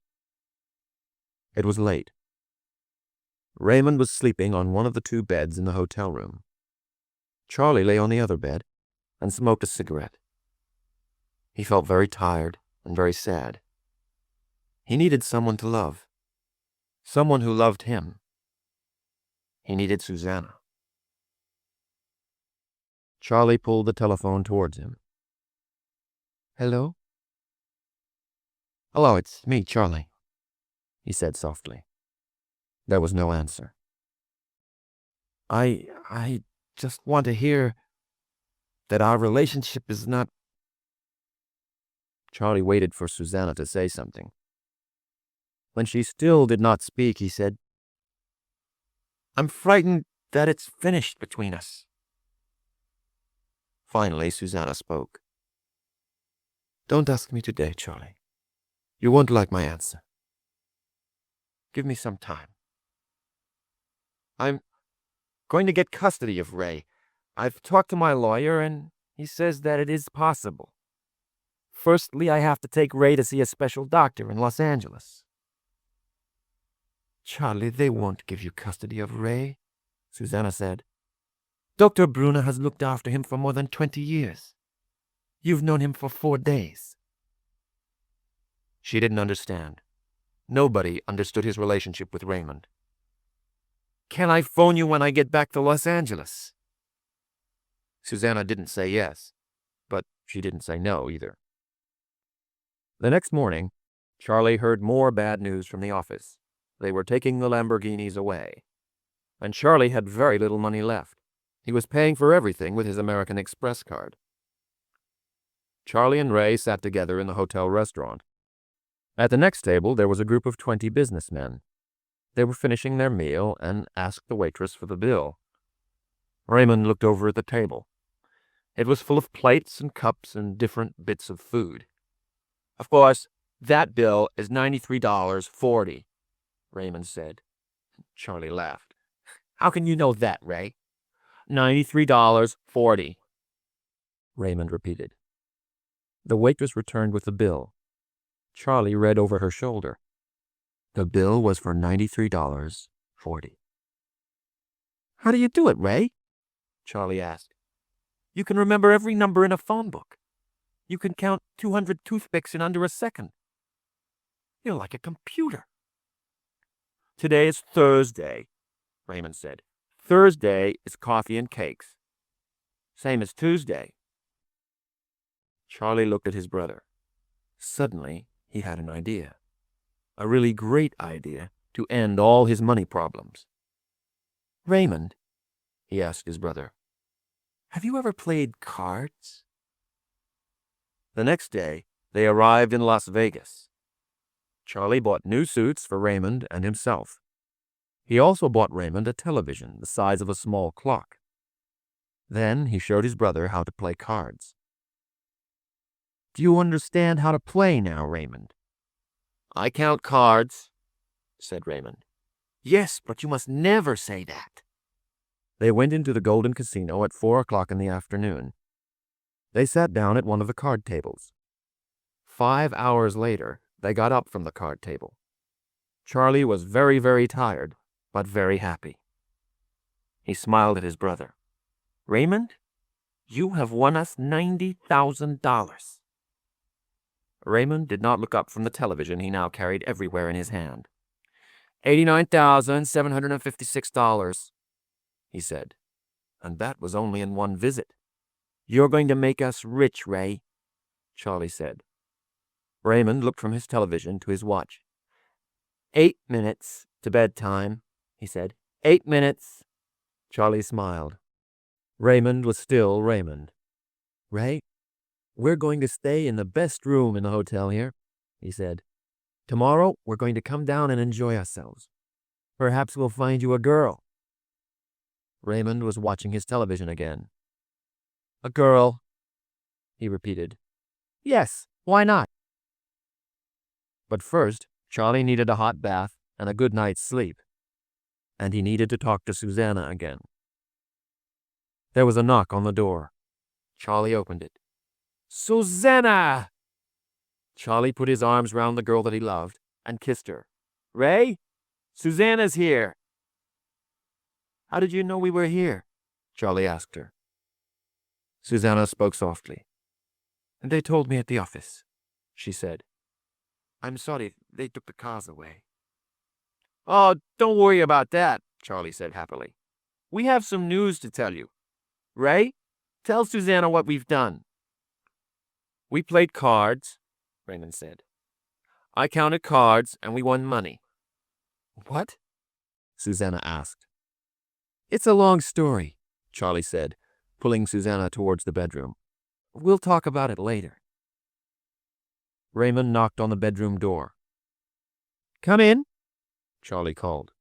Speaker 1: It was late. Raymond was sleeping on one of the 2 beds in the hotel room. Charlie lay on the other bed and smoked a cigarette. He felt very tired and very sad. He needed someone to love. Someone who loved him. He needed Susanna. Charlie pulled the telephone towards him. "Hello?" "Hello, it's me, Charlie," he said softly. There was no answer. I just want to hear that our relationship is not..." Charlie waited for Susanna to say something. When she still did not speak, he said, "I'm frightened that it's finished between us." Finally, Susanna spoke. "Don't ask me today, Charlie. You won't like my answer. Give me some time. I'm going to get custody of Ray. I've talked to my lawyer, and he says that it is possible. Firstly, I have to take Ray to see a special doctor in Los Angeles." "Charlie, they won't give you custody of Ray," Susanna said. "Dr. Bruna has looked after him for more than 20 years. You've known him for 4 days. She didn't understand. Nobody understood his relationship with Raymond. "Can I phone you when I get back to Los Angeles?" Susanna didn't say yes, but she didn't say no either. The next morning, Charlie heard more bad news from the office. They were taking the Lamborghinis away. And Charlie had very little money left. He was paying for everything with his American Express card. Charlie and Ray sat together in the hotel restaurant. At the next table, there was a group of 20 businessmen. They were finishing their meal and asked the waitress for the bill. Raymond looked over at the table. It was full of plates and cups and different bits of food. "Of course, that bill is $93.40, Raymond said. Charlie laughed. "How can you know that, Ray?" $93.40, Raymond repeated. The waitress returned with the bill. Charlie read over her shoulder. The bill was for $93.40. "How do you do it, Ray?" Charlie asked. "You can remember every number in a phone book. You can count 200 toothpicks in under a second. You're like a computer." "Today is Thursday," Raymond said. "Thursday is coffee and cakes. Same as Tuesday." Charlie looked at his brother. Suddenly, he had an idea. A really great idea to end all his money problems. "Raymond," he asked his brother, "have you ever played cards?" The next day, they arrived in Las Vegas. Charlie bought new suits for Raymond and himself. He also bought Raymond a television the size of a small clock. Then he showed his brother how to play cards. "Do you understand how to play now, Raymond?" "I count cards," said Raymond. "Yes, but you must never say that." They went into the Golden Casino at 4 o'clock in the afternoon. They sat down at one of the card tables. 5 hours later, they got up from the card table. Charlie was very, very tired, but very happy. He smiled at his brother. "Raymond, you have won us $90,000. Raymond did not look up from the television he now carried everywhere in his hand. $89,756, he said. And that was only in one visit. "You're going to make us rich, Ray," Charlie said. Raymond looked from his television to his watch. 8 minutes to bedtime, he said. 8 minutes. Charlie smiled. Raymond was still Raymond. "Ray, we're going to stay in the best room in the hotel here," he said. "Tomorrow, we're going to come down and enjoy ourselves. Perhaps we'll find you a girl." Raymond was watching his television again. "A girl," he repeated. "Yes, why not?" But first, Charlie needed a hot bath and a good night's sleep. And he needed to talk to Susanna again. There was a knock on the door. Charlie opened it. "Susanna!" Charlie put his arms round the girl that he loved and kissed her. "Ray, Susanna's here." "How did you know we were here?" Charlie asked her. Susanna spoke softly. "They told me at the office," she said. "I'm sorry they took the cars away." "Oh, don't worry about that," Charlie said happily. "We have some news to tell you. Ray, tell Susanna what we've done." "We played cards," Raymond said. "I counted cards and we won money." "What?" Susanna asked. "It's a long story," Charlie said, pulling Susanna towards the bedroom. "We'll talk about it later." Raymond knocked on the bedroom door. "Come in," Charlie called.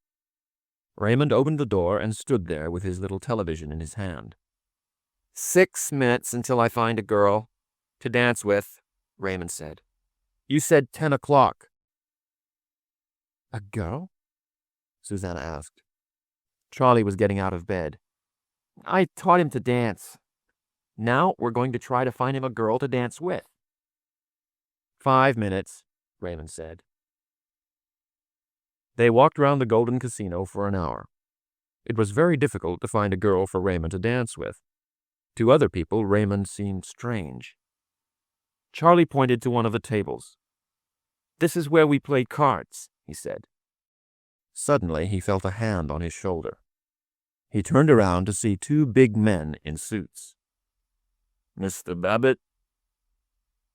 Speaker 1: Raymond opened the door and stood there with his little television in his hand. 6 minutes until I find a girl to dance with," Raymond said. "You said 10 o'clock. "A girl?" Susanna asked. Charlie was getting out of bed. "I taught him to dance. Now we're going to try to find him a girl to dance with." 5 minutes, Raymond said. They walked round the Golden Casino for an hour. It was very difficult to find a girl for Raymond to dance with. To other people, Raymond seemed strange. Charlie pointed to one of the tables. "This is where we played cards," he said. Suddenly, he felt a hand on his shoulder. He turned around to see 2 big men in suits. "Mr. Babbitt?"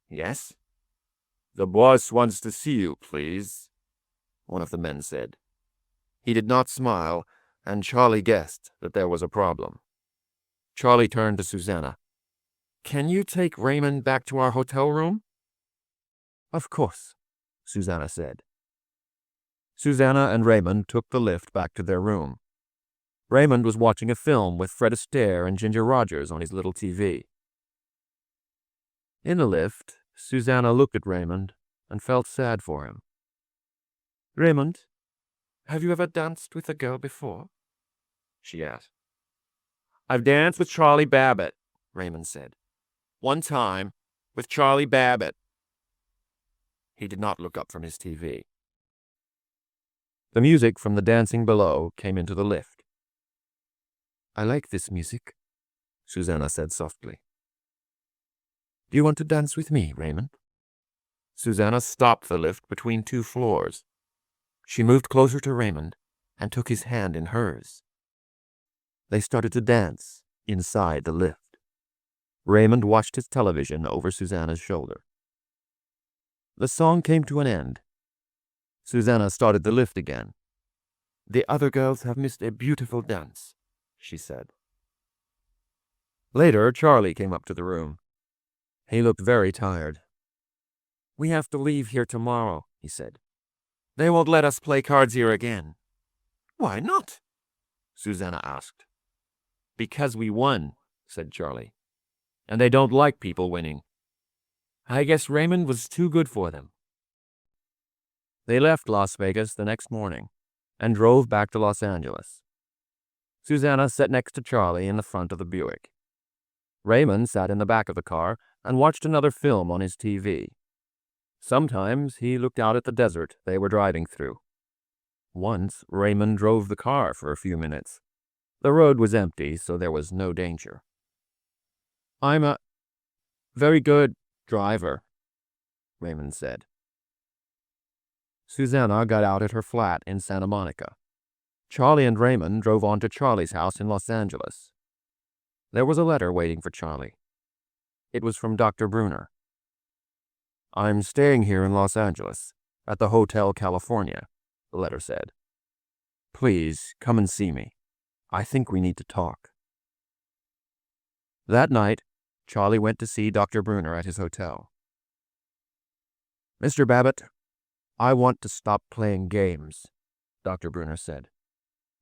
Speaker 1: "Yes?" The boss wants to see you, please, one of the men said. He did not smile, and Charlie guessed that there was a problem. Charlie turned to Susanna. Can you take Raymond back to our hotel room? Of course, Susanna said. Susanna and Raymond took the lift back to their room. Raymond was watching a film with Fred Astaire and Ginger Rogers on his little TV. In the lift, Susanna looked at Raymond and felt sad for him. Raymond, have you ever danced with a girl before? She asked. I've danced with Charlie Babbitt, Raymond said. One time, with Charlie Babbitt. He did not look up from his TV. The music from the dancing below came into the lift. I like this music, Susanna said softly. Do you want to dance with me, Raymond? Susanna stopped the lift between two floors. She moved closer to Raymond and took his hand in hers. They started to dance inside the lift. Raymond watched his television over Susanna's shoulder. The song came to an end. Susanna started the lift again. The other girls have missed a beautiful dance, she said. Later, Charlie came up to the room. He looked very tired. We have to leave here tomorrow, he said. They won't let us play cards here again. Why not? Susanna asked. Because we won, said Charlie. And they don't like people winning. I guess Raymond was too good for them. They left Las Vegas the next morning and drove back to Los Angeles. Susanna sat next to Charlie in the front of the Buick. Raymond sat in the back of the car and watched another film on his TV. Sometimes he looked out at the desert they were driving through. Once, Raymond drove the car for a few minutes. The road was empty, so there was no danger. I'm a very good driver, Raymond said. Susanna got out at her flat in Santa Monica. Charlie and Raymond drove on to Charlie's house in Los Angeles. There was a letter waiting for Charlie. It was from Dr. Bruner. I'm staying here in Los Angeles, at the Hotel California, the letter said. Please, come and see me. I think we need to talk. That night, Charlie went to see Dr. Bruner at his hotel. Mr. Babbitt, I want to stop playing games, Dr. Bruner said.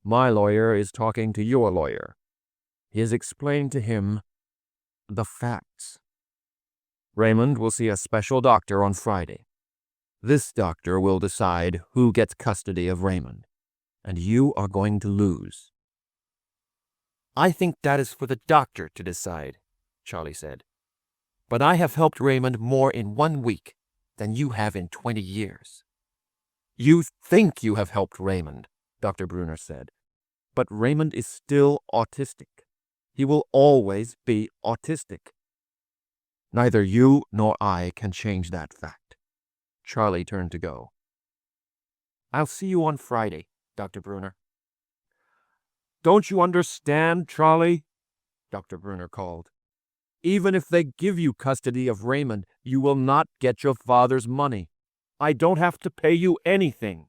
Speaker 1: My lawyer is talking to your lawyer. He is explaining to him the facts. Raymond will see a special doctor on Friday. This doctor will decide who gets custody of Raymond, and you are going to lose. I think that is for the doctor to decide, Charlie said. But I have helped Raymond more in 1 week than you have in 20 years. You think you have helped Raymond, Dr. Bruner said. But Raymond is still autistic. He will always be autistic. Neither you nor I can change that fact. Charlie turned to go. I'll see you on Friday, Dr. Bruner. Don't you understand, Charlie? Dr. Bruner called. Even if they give you custody of Raymond, you will not get your father's money. I don't have to pay you anything.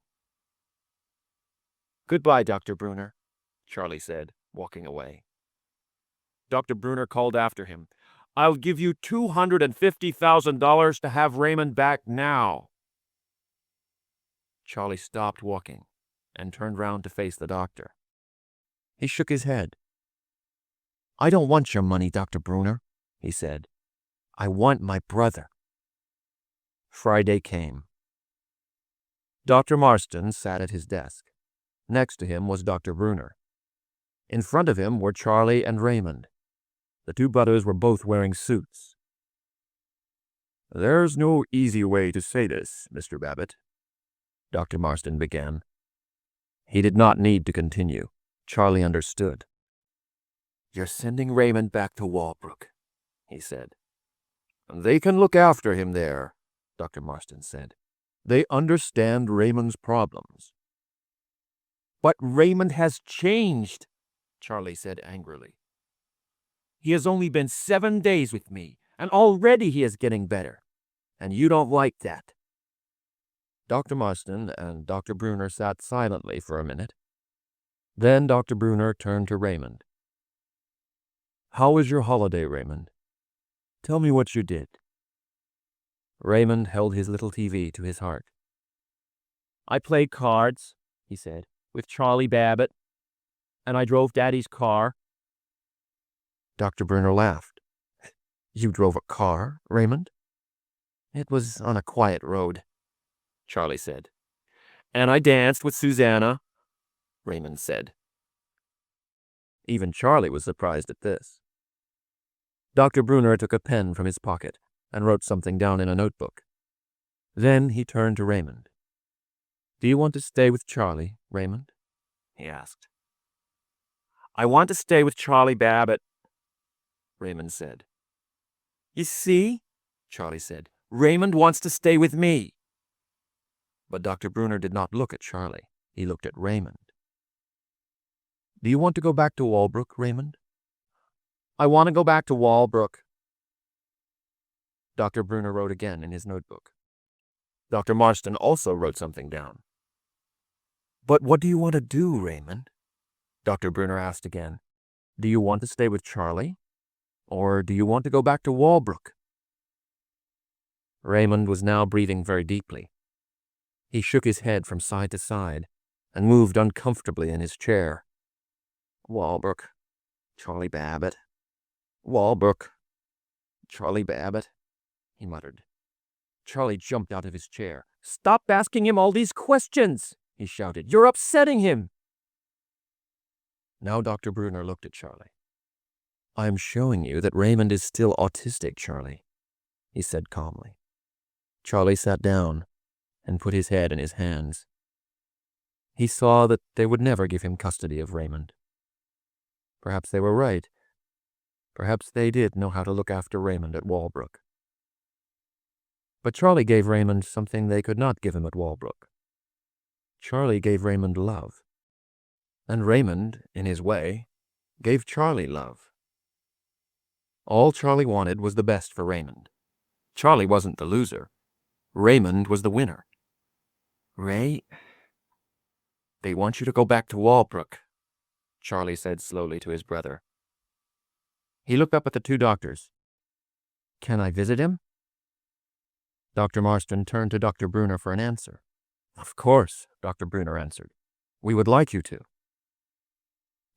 Speaker 1: Goodbye, Dr. Bruner, Charlie said, walking away. Dr. Bruner called after him. I'll give you $250,000 to have Raymond back now. Charlie stopped walking and turned round to face the doctor. He shook his head. I don't want your money, Dr. Bruner, he said. I want my brother. Friday came. Dr. Marston sat at his desk. Next to him was Dr. Bruner. In front of him were Charlie and Raymond. The two brothers were both wearing suits. There's no easy way to say this, Mr. Babbitt, Dr. Marston began. He did not need to continue. Charlie understood. You're sending Raymond back to Walbrook, he said. They can look after him there, Dr. Marston said. They understand Raymond's problems. But Raymond has changed, Charlie said angrily. He has only been 7 days with me, and already he is getting better. and you don't like that." Dr. Marston and Dr. Brunner sat silently for a minute. Then Dr. Brunner turned to Raymond. "How was your holiday, Raymond? Tell me what you did." Raymond held his little TV to his heart. "I played cards," he said, "with Charlie Babbitt, and I drove Daddy's car." Dr. Brunner laughed. "You drove a car, Raymond?" "It was on a quiet road," Charlie said. "And I danced with Susanna," Raymond said. Even Charlie was surprised at this. Dr. Brunner took a pen from his pocket and wrote something down in a notebook. Then he turned to Raymond. "Do you want to stay with Charlie, Raymond?" he asked. "I want to stay with Charlie Babbitt," Raymond said. "You see," Charlie said, "Raymond wants to stay with me." But Dr. Brunner did not look at Charlie. He looked at Raymond. "Do you want to go back to Walbrook, Raymond?" "I want to go back to Walbrook." Dr. Brunner wrote again in his notebook. Dr. Marston also wrote something down. "But what do you want to do, Raymond?" Dr. Brunner asked again. "Do you want to stay with Charlie? Or do you want to go back to Walbrook?" Raymond was now breathing very deeply. He shook his head from side to side and moved uncomfortably in his chair. "Walbrook, Charlie Babbitt. Walbrook, Charlie Babbitt," he muttered. Charlie jumped out of his chair. "Stop asking him all these questions," he shouted. "You're upsetting him." Now Dr. Brunner looked at Charlie. "I am showing you that Raymond is still autistic, Charlie," he said calmly. Charlie sat down and put his head in his hands. He saw that they would never give him custody of Raymond. Perhaps they were right. Perhaps they did know how to look after Raymond at Walbrook. But Charlie gave Raymond something they could not give him at Walbrook. Charlie gave Raymond love. And Raymond, in his way, gave Charlie love. All Charlie wanted was the best for Raymond. Charlie wasn't the loser. Raymond was the winner. "Ray, they want you to go back to Walbrook," Charlie said slowly to his brother. He looked up at the two doctors. "Can I visit him?" Dr. Marston turned to Dr. Brunner for an answer. "Of course," Dr. Brunner answered. "We would like you to."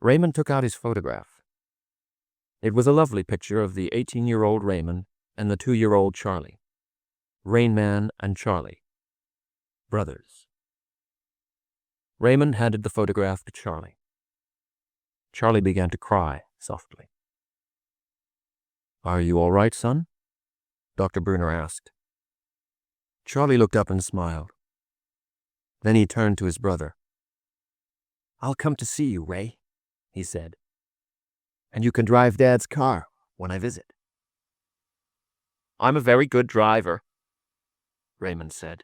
Speaker 1: Raymond took out his photograph. It was a lovely picture of the 18-year-old Raymond and the 2-year-old Charlie. Rain Man and Charlie. Brothers. Raymond handed the photograph to Charlie. Charlie began to cry softly. "Are you all right, son?" Dr. Brunner asked. Charlie looked up and smiled. Then he turned to his brother. "I'll come to see you, Ray," he said. "And you can drive Dad's car when I visit." "I'm a very good driver," Raymond said.